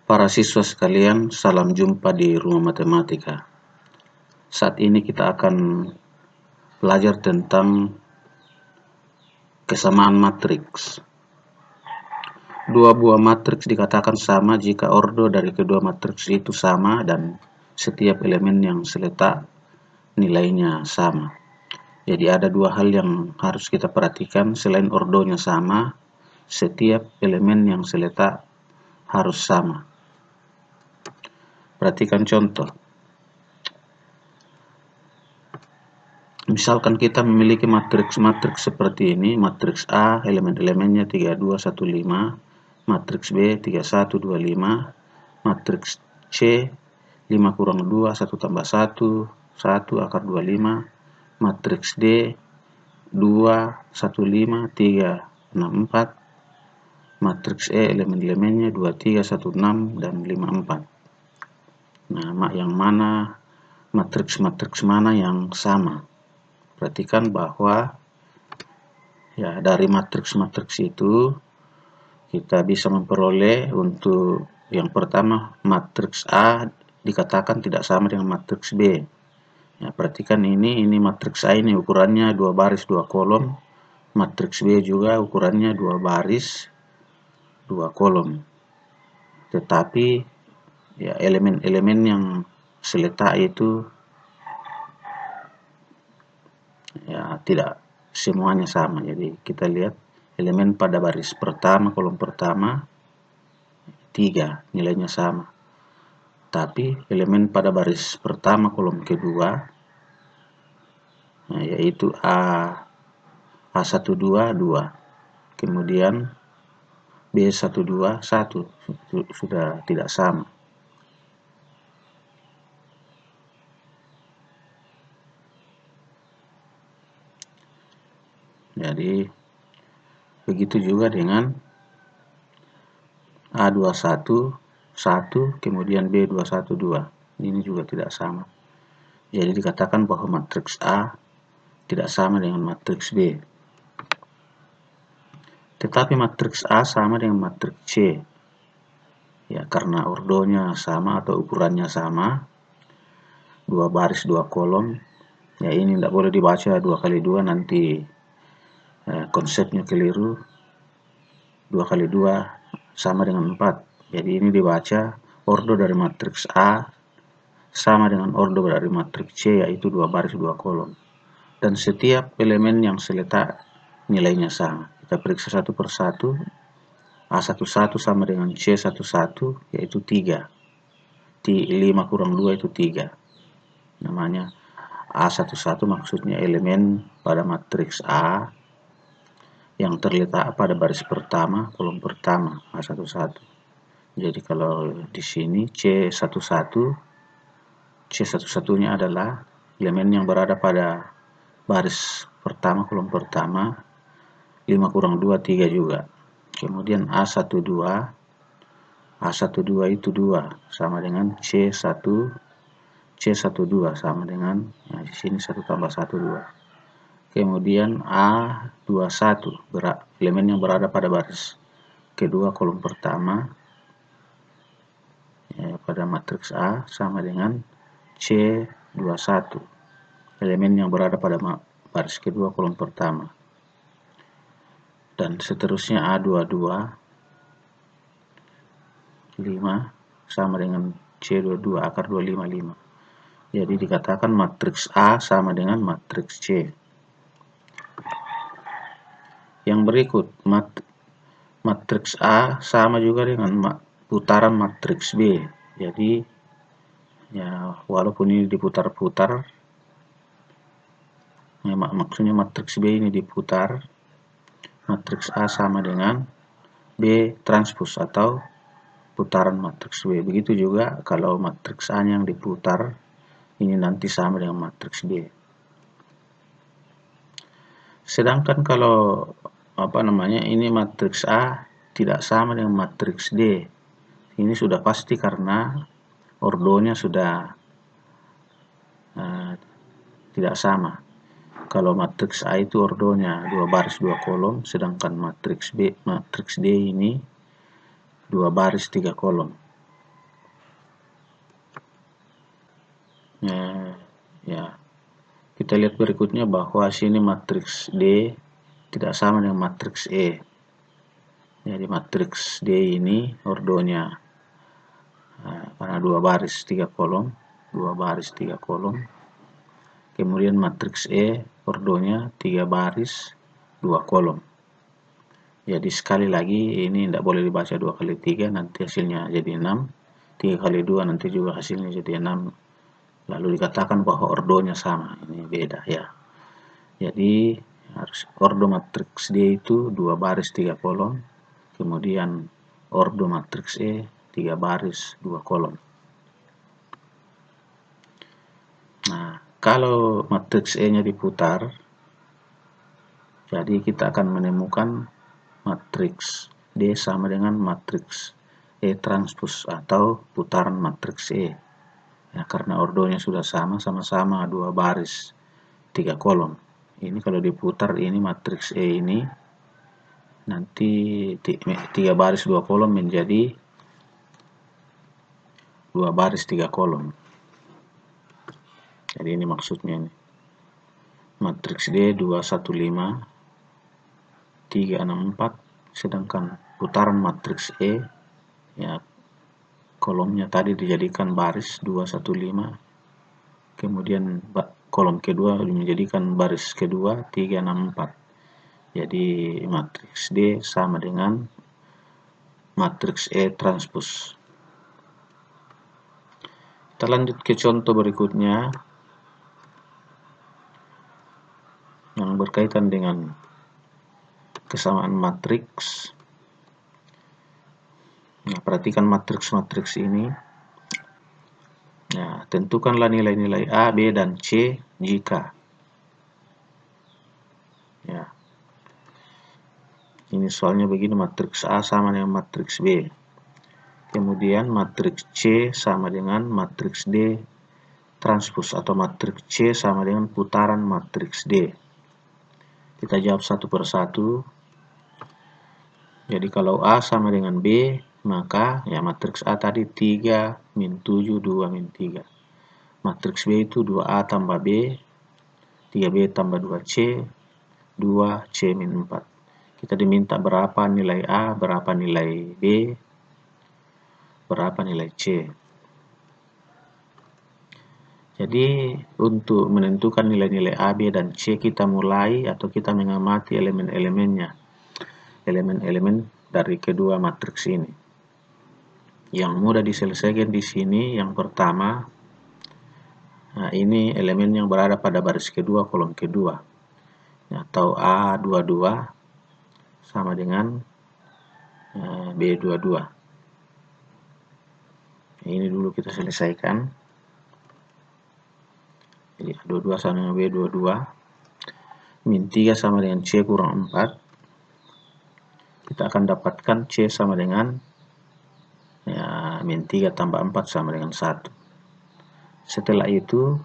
Para siswa sekalian, salam jumpa di Rumah Matematika. Saat ini kita akan belajar tentang kesamaan matriks. Dua buah matriks dikatakan sama jika ordo dari kedua matriks itu sama dan setiap elemen yang seletak nilainya sama. Jadi ada dua hal yang harus kita perhatikan. Selain ordonya sama, setiap elemen yang seletak harus sama. Perhatikan contoh. Misalkan kita memiliki matriks seperti ini, matriks A elemen-elemennya 3, 2, 1, 5, matriks B 3, 1, 2, 5, matriks C 5 kurang 2, 1 tambah 1, 1 akar 25, matriks D 2, 1, 5, 3, 6, 4, matriks E elemen-elemennya 2, 3, 1, 6, dan 5, 4. Nah, yang mana matriks mana yang sama? Perhatikan bahwa ya dari matriks itu kita bisa memperoleh untuk yang pertama matriks A dikatakan tidak sama dengan matriks B. Ya, perhatikan ini matriks A ini ukurannya 2 baris 2 kolom, matriks B juga ukurannya 2 baris 2 kolom. Tetapi ya elemen-elemen yang seletak itu ya tidak semuanya sama. Jadi kita lihat elemen pada baris pertama kolom pertama 3 nilainya sama, tapi elemen pada baris pertama kolom kedua yaitu A12 2, kemudian B12 1 sudah tidak sama. Jadi begitu juga dengan A21 1 kemudian B21 2, ini juga tidak sama. Jadi dikatakan bahwa matriks A tidak sama dengan matriks B. Tetapi matriks A sama dengan matriks C. Ya, karena ordonya sama atau ukurannya sama, 2 baris 2 kolom. Ya, ini tidak boleh dibaca 2 kali 2, nanti konsepnya keliru. 2 kali 2 sama dengan 4. Jadi ini dibaca ordo dari matriks A sama dengan ordo dari matriks C, yaitu 2 baris 2 kolom. Dan setiap elemen yang seletak nilainya sama. Kita periksa satu persatu. A11 sama dengan C11 yaitu 3. 5 kurang 2 itu 3. Namanya A11 maksudnya elemen pada matriks A yang terletak pada baris pertama kolom pertama A11. Jadi kalau di sini C11-nya adalah elemen yang berada pada baris pertama kolom pertama, 5 kurang 2 3 juga. Kemudian A12 itu 2 sama dengan C12 sama dengan di sini 1 tambah 1 2. Kemudian A21 elemen yang berada pada baris kedua kolom pertama pada matriks A sama dengan C21 elemen yang berada pada baris kedua kolom pertama, dan seterusnya A22 5 sama dengan C22 akar 25 5. Jadi dikatakan matriks A sama dengan matriks C. Yang berikut, matriks A sama juga dengan putaran matriks B. Jadi ya walaupun ini diputar-putar, ya, maksudnya matriks B ini diputar, matriks A sama dengan B transpos atau putaran matriks B. Begitu juga kalau matriks A yang diputar, ini nanti sama dengan matriks B. Sedangkan kalau ini matriks A tidak sama dengan matriks D, ini sudah pasti karena ordonya sudah tidak sama. Kalau matriks A itu ordonya 2 baris 2 kolom, sedangkan matriks D ini 2 baris 3 kolom. Ya, kita lihat berikutnya bahwa sini matriks D tidak sama dengan matriks E. Jadi matriks D ini ordonya karena 2 baris 3 kolom, 2 baris 3 kolom. Kemudian matriks E ordonya 3 baris 2 kolom. Jadi sekali lagi ini tidak boleh dibaca 2 kali 3, nanti hasilnya jadi 6. 3 kali 2 nanti juga hasilnya jadi 6. Lalu dikatakan bahwa ordonya sama. Ini beda ya. Jadi harus ordo matriks D itu 2 baris 3 kolom. Kemudian ordo matriks E 3 baris 2 kolom. Nah, kalau matriks E-nya diputar, jadi kita akan menemukan matriks D sama dengan matriks E transpos atau putaran matriks E. Ya, karena ordonya sudah sama-sama 2 baris 3 kolom. Ini kalau diputar ini matriks E ini nanti 3 baris 2 kolom menjadi 2 baris 3 kolom. Jadi ini maksudnya ini. Matriks D 215 364, sedangkan putaran matriks E ya kolomnya tadi dijadikan baris 215, kemudian kolom kedua menjadikan baris kedua 364. Jadi matriks D sama dengan matriks E transpos. Kita lanjut ke contoh berikutnya yang berkaitan dengan kesamaan matriks. Nah, perhatikan matriks-matriks ini. Nah, tentukanlah nilai-nilai A, B, dan C jika. Ya. Ini soalnya begini, matriks A sama dengan matriks B. Kemudian matriks C sama dengan matriks D transpos atau matriks C sama dengan putaran matriks D. Kita jawab satu persatu. Jadi kalau A sama dengan B, maka ya matriks A tadi 3 min 7 2 min 3. Matriks B itu 2A tambah B, 3B tambah 2C, 2C min 4. Kita diminta berapa nilai A, berapa nilai B, berapa nilai C. Jadi untuk menentukan nilai-nilai A, B, dan C, kita mulai atau kita mengamati elemen-elemennya. Elemen-elemen dari kedua matriks ini. Yang mudah diselesaikan di sini yang pertama, nah ini elemen yang berada pada baris kedua kolom kedua. Atau A22 sama dengan B22. Ini dulu kita selesaikan. Jadi A22 sama dengan B22. Min 3 sama dengan C kurang 4. Kita akan dapatkan C sama dengan min 3 tambah 4 sama dengan 1. Setelah itu,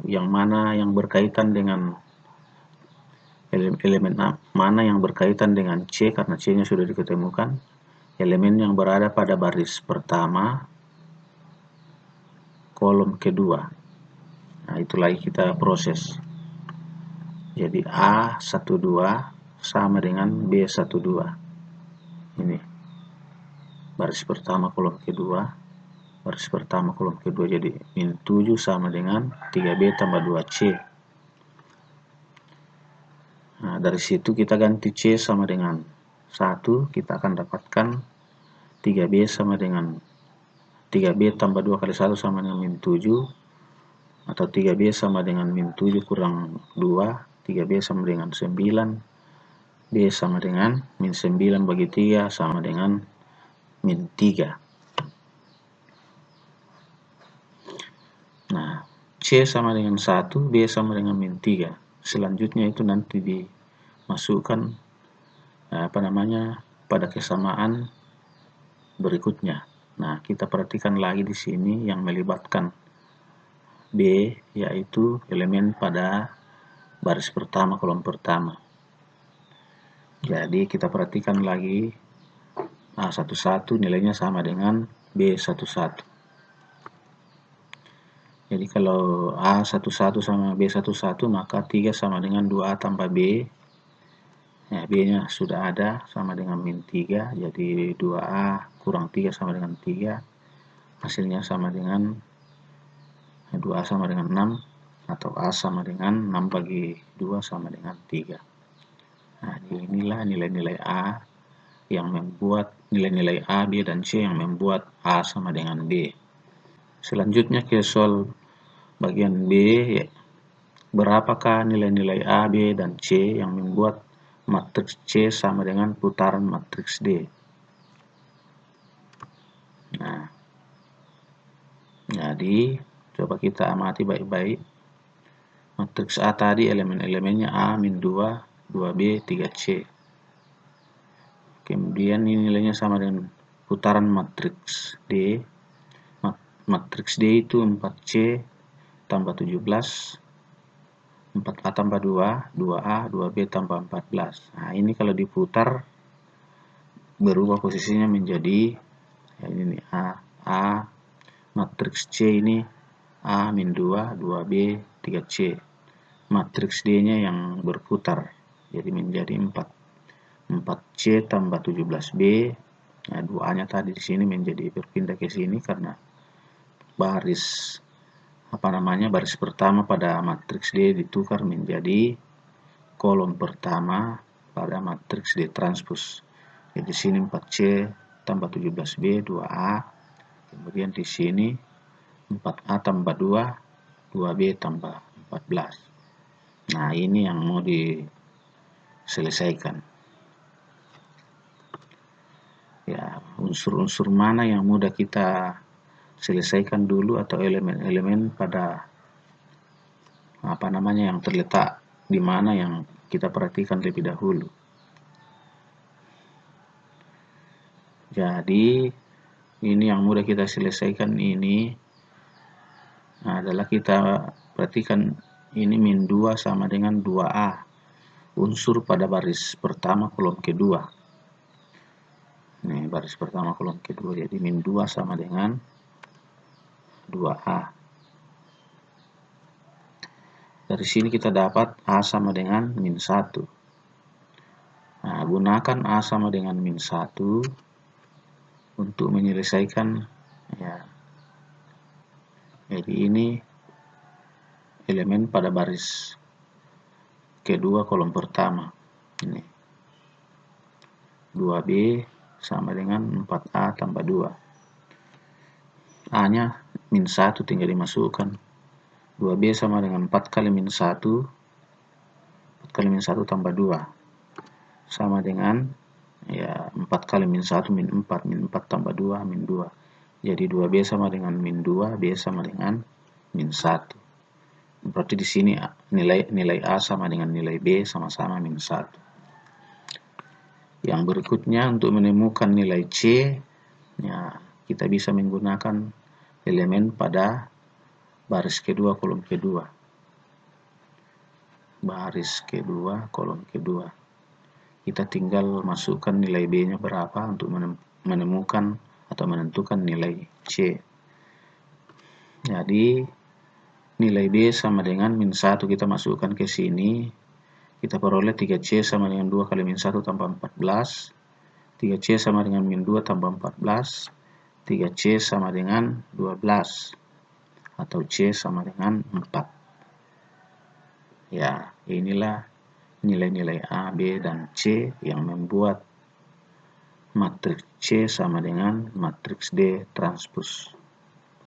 yang mana yang berkaitan dengan elemen A, mana yang berkaitan dengan C, karena C-nya sudah diketemukan. Elemen yang berada pada baris pertama, kolom kedua. Nah, itu lagi kita proses. Jadi A12 sama dengan B12. Ini baris pertama kolom kedua, baris pertama kolom kedua, jadi min 7 sama dengan 3B tambah 2C. Nah, dari situ kita ganti C sama dengan 1, kita akan dapatkan 3B sama dengan 3B tambah 2 kali 1 sama dengan min 7, atau 3B sama dengan min 7 kurang 2, 3B sama dengan 9, B sama dengan min 9 bagi 3 sama dengan min 3. Nah, C sama dengan 1, B sama dengan min 3. Selanjutnya itu nanti dimasukkan pada kesamaan berikutnya. Nah, kita perhatikan lagi di sini yang melibatkan B, yaitu elemen pada baris pertama kolom pertama. Jadi kita perhatikan lagi A11 nilainya sama dengan B11. Jadi kalau A11 sama B11, maka 3 sama dengan 2A tambah B. Ya, B-nya sudah ada, sama dengan min 3. Jadi 2A kurang 3 sama dengan 3. Hasilnya sama dengan 2A sama dengan 6. Atau A sama dengan 6 bagi 2 sama dengan 3. Nah, inilah nilai-nilai A yang membuat nilai-nilai A, B, dan C yang membuat A sama dengan B. Selanjutnya ke soal bagian B, ya. Berapakah nilai-nilai A, B, dan C yang membuat matriks C sama dengan putaran matriks D? Nah, jadi coba kita amati baik-baik. Matriks A tadi elemen-elemennya A, min 2, 2B, 3C. Kemudian ini nilainya sama dengan putaran matriks D. Matriks D itu 4C tambah 17, 4A tambah 2, 2A, 2B tambah 14. Nah, ini kalau diputar berubah posisinya menjadi ya ini nih, A, matriks C ini A min 2, 2B, 3C. Matriks D-nya yang berputar, jadi menjadi 4C tambah 17B. Nah, 2A-nya tadi di sini menjadi berpindah ke sini karena baris baris pertama pada matriks D ditukar menjadi kolom pertama pada matriks D transpos. Jadi di sini 4C tambah 17B, 2A. Kemudian di sini 4A tambah 2, 2B tambah 14. Nah, ini yang mau diselesaikan. Ya, unsur-unsur mana yang mudah kita selesaikan dulu atau elemen-elemen pada yang terletak di mana yang kita perhatikan lebih dahulu. Jadi ini yang mudah kita selesaikan ini adalah kita perhatikan ini min 2 sama dengan 2A, unsur pada baris pertama kolom kedua. Nih, baris pertama kolom kedua, jadi min 2 sama dengan 2A. Dari sini kita dapat A sama dengan min 1. Nah, gunakan A sama dengan min 1 untuk menyelesaikan ya. Jadi ini elemen pada baris kedua kolom pertama. Ini 2B sama dengan 4A tambah 2. A-nya min 1 tinggal dimasukkan. 2B sama dengan 4 kali min 1. 4 kali min 1 tambah 2. Sama dengan ya 4 kali min 1 min 4. Min 4 tambah 2 min 2. Jadi 2B sama dengan min 2. B sama dengan min 1. Berarti di sini nilai A sama dengan nilai B sama-sama min 1. Yang berikutnya untuk menemukan nilai C, ya, kita bisa menggunakan elemen pada baris kedua kolom kedua. Baris kedua kolom kedua. Kita tinggal masukkan nilai B-nya berapa untuk menemukan atau menentukan nilai C. Jadi nilai B sama dengan min 1 kita masukkan ke sini. Kita peroleh 3C sama dengan 2 kali min 1 tambah 14. 3C sama dengan min 2 tambah 14. 3C sama dengan 12. Atau C sama dengan 4. Ya, inilah nilai-nilai A, B, dan C yang membuat matriks C sama dengan matriks D transpos.